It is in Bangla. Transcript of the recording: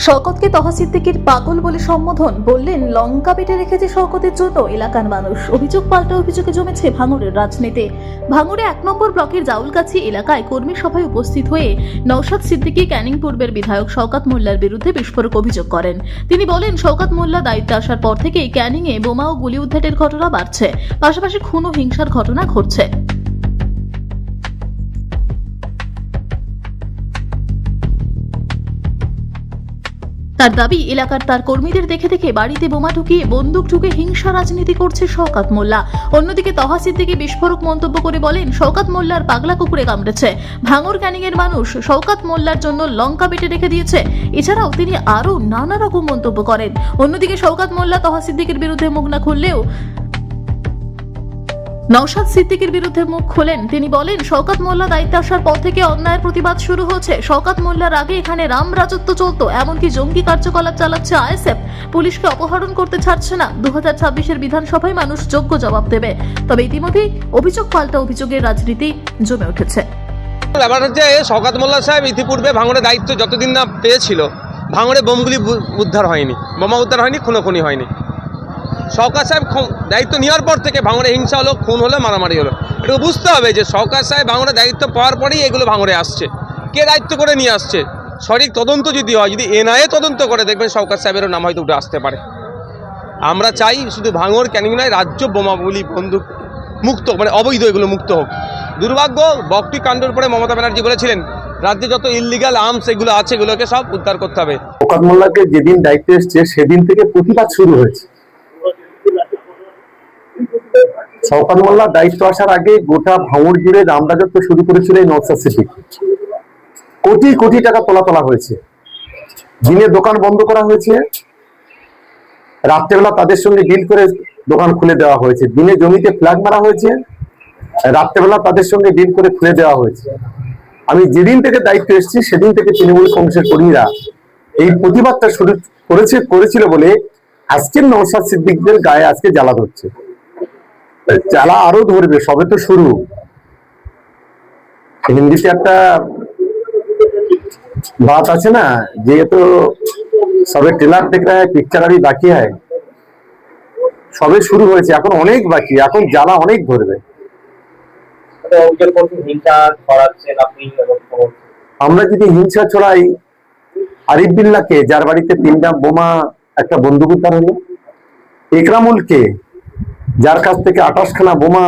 শওকতকে তহা সিদ্দিকীর পাগল বলে সম্বোধন, বললেন লঙ্কা বেটে রেখেছে শওকতের জন্য এলাকার মানুষ। অভিযোগ পাল্টা অভিযোগে জমেছে ভাঙড়ের রাজনীতি। ভাঙড়ে ১ নম্বর ব্লকের জাউলগাছি এলাকায় কর্মী সভায় উপস্থিত হয়ে নওশাদ সিদ্দিকী ক্যানিং পূর্বের বিধায়ক শওকত মোল্লার বিরুদ্ধে বিস্ফোরক অভিযোগ করেন। তিনি বলেন, শওকত মোল্লা দায়িত্বে আসার পর থেকেই ক্যানিংয়ে বোমা ও গুলি উদ্ধারের ঘটনা বাড়ছে, পাশাপাশি খুন ও হিংসার ঘটনা ঘটছে। তার দাবি, এলাকার তার কর্মীদের দেখে দেখে বাড়িতে বোমা ঢুকিয়ে বন্দুক ঢুকে হিংসা রাজনীতি করছে শওকত মোল্লা। অন্যদিকে তহা সিদ্দিকী বিস্ফোরক মন্তব্য করে বলেন, শওকত মোল্লার পাগলা কুকুরে কামড়েছে। ভাঙড় ক্যানিং এর মানুষ শওকত মোল্লার জন্য লঙ্কা বেটে রেখে দিয়েছে। এছাড়াও তিনি আরো নানা রকম মন্তব্য করেন। অন্যদিকে শওকত মোল্লা তহা সিদ্দিকীর বিরুদ্ধে মুখ না খুললেও নওশাদ সিদ্দিকীর বিরুদ্ধে মুখ খোলেন। তিনি বলেন, শওকত মোল্লা দায়িত্বে আসার পর থেকে অন্যায়ের প্রতিবাদ শুরু হচ্ছে। শওকত মোল্লার আগে এখানে রাম রাজত্ব চলতো, এমনকি জঙ্গি কার্যকলাপ চালাচ্ছে আইএসএফ। পুলিশকে অপহরণ করতে ছাড়ছে না। 2026-এর বিধানসভায় মানুষ যোগ্য জবাব দেবে। তবে ইতিমধ্যেই অভিযোগ পাল্টা অভিযোগের রাজনীতি জমে উঠেছে। ব্যাপার হচ্ছে, শওকত মোল্লা সাহেব ইতিপূর্বে ভাঙড়ে দায়িত্ব যতদিন না পেয়েছিল, ভাঙড়ে বোমগুলি উদ্ধার হয়নি, বোমা উদ্ধার হয়নি, খুনোখুনি হয়নি। শওকত সাহেব দায়িত্ব নেওয়ার পর থেকে ভাঙড়ে হিংসা হলো, খুন হলো, মারামারি হলো। একটু বুঝতে হবে যে শওকত সাহেব ভাঙড়ে দায়িত্ব পাওয়ার পরেই এগুলো ভাঙড়ে আসছে। কে দায়িত্ব করে নিয়ে আসছে? সঠিক তদন্ত যদি হয়, যদি এনআইএ তদন্ত করে, দেখবেন শওকত সাহেবেরও নাম হয়তো উঠে আসতে পারে। আমরা চাই শুধু ভাঙড় ক্যানিং নয়, রাজ্য বোমাগুলি বন্দুক মুক্ত, মানে অবৈধ এগুলো মুক্ত হোক। দুর্ভাগ্য, বকটি কাণ্ডের পরে মমতা ব্যানার্জি বলেছিলেন রাজ্যে যত ইললিগাল আর্মস এগুলো আছে এগুলোকে সব উদ্ধার করতে হবে। শওকত মোল্লাকে যেদিন দায়িত্বে এসছে সেদিন থেকে প্রতিবাদ শুরু হয়েছে। শওকত মোল্লা দায়িত্ব আসার আগে গোটা ভাঙড় জুড়ে রাম রাজত্ব শুরু করেছিল এই নওশাদ সিদ্দিকী। কোটি কোটি টাকা তোলা হয়েছে, দিনে দোকান বন্ধ করা হয়েছে, রাত্রেবেলা তাদের সঙ্গে ডিল করে দোকান খুলে দেওয়া হয়েছে, দিনে জমিতে ফ্ল্যাগ মারা হয়েছে, রাত্রেবেলা তাদের সঙ্গে ডিল করে খুলে দেওয়া হয়েছে। আমি যেদিন থেকে দায়িত্ব এসেছি সেদিন থেকে তৃণমূল কংগ্রেসের কর্মীরা এই প্রতিবাদটা শুরু করেছিল বলে আজকের নওশাদ সিদ্দিকীদের গায়ে আজকে জ্বালা ধরছে। জ্বালা আরো ধরবে, সবে তো শুরু। হিন্দিতে একটা বাত আছে না, যে তো সবে ট্রেলার দেখ রা হ্যায়, পিকচার আরই বাকি হ্যায়। সবে শুরু হয়েছে, এখন অনেক বাকি, এখন জ্বালা অনেক ধরবে। আমরা যদি হিংসা ছড়াই, আরিফ বিল্লাহকে যার বাড়িতে 3টা বোমা একটা বন্দুক উদ্ধার হলো, একরামুলকে যার কাছ থেকে 28খানা বোমা